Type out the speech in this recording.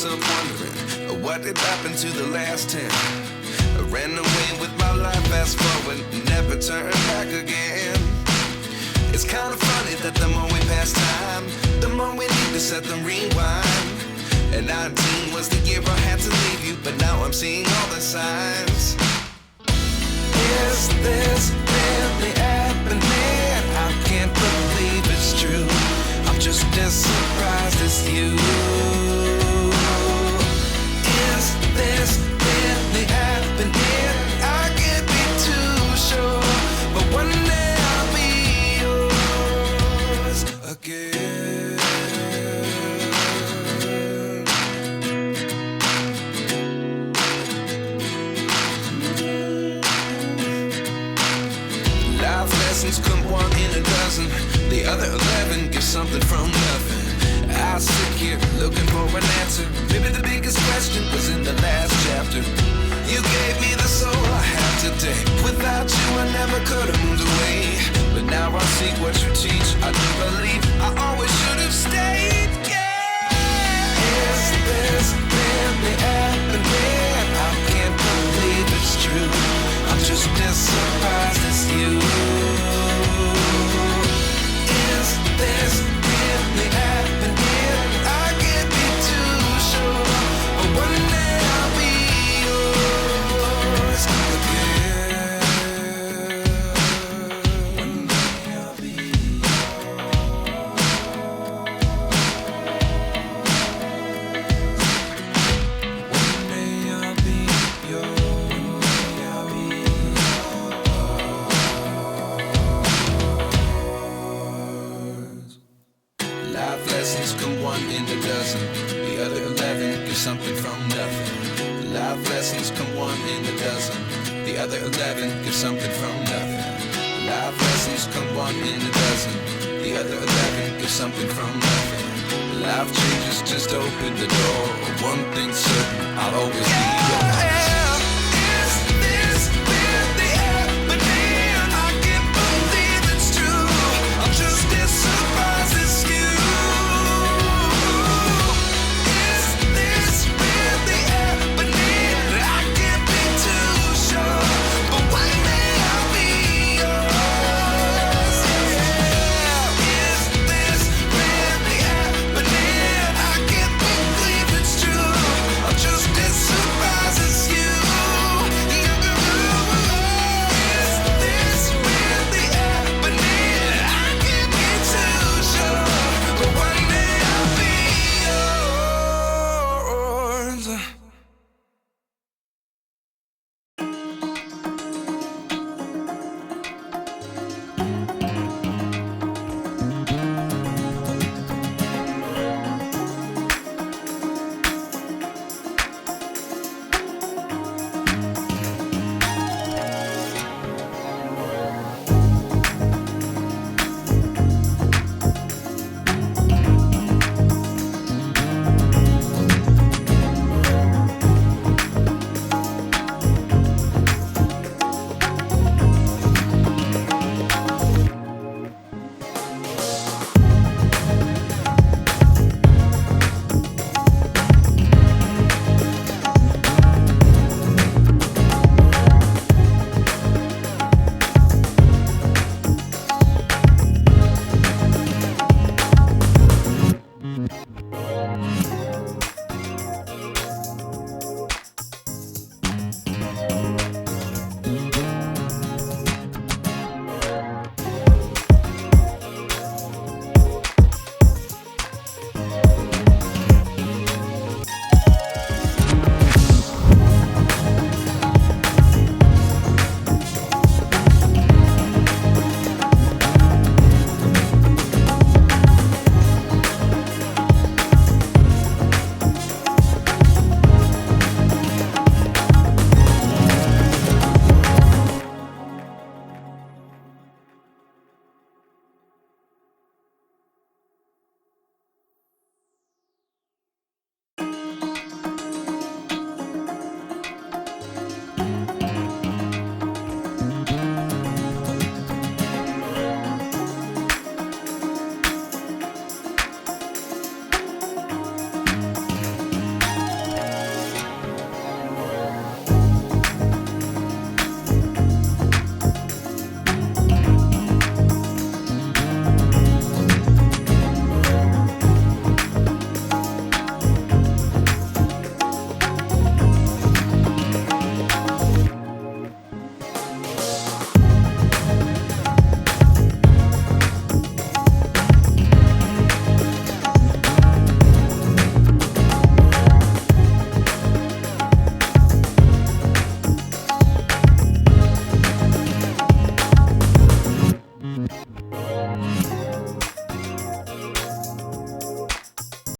myself wondering what did happen to the last 10. I ran away with my life, fast forward, never turn back again. It's kind of funny that the more we pass time, the more we need to set the rewind. And 19 was the year I had to leave you, but now I'm seeing all the signs. Is this really happening? I can't believe it's true. I'm just as surprised as you. Is this really happening? I can't be too sure, but one day I'll be yours again. Life lessons come one in a dozen. The other 11 give something from nothing. I sit here looking for an answer. Maybe the biggest question was in the last chapter. You gave me the soul I have today. Without you I never could have moved away. But now I see what you teach. I do believe I always should have stayed. Yeah. Is this really happening? I can't believe it's true. I'm just as surprised as you. Is this really happening? I can't be too sure, but one day I'll be yours again. One day I'll be One day I'll be yours. I'll be yours. Life lessons come one in a dozen. The other 11 give something from nothing. Life lessons come one in a dozen. The other 11 give something from nothing. Life lessons come one in a dozen. The other 11 give something from nothing. Life changes just open the door. One thing's certain, I'll always be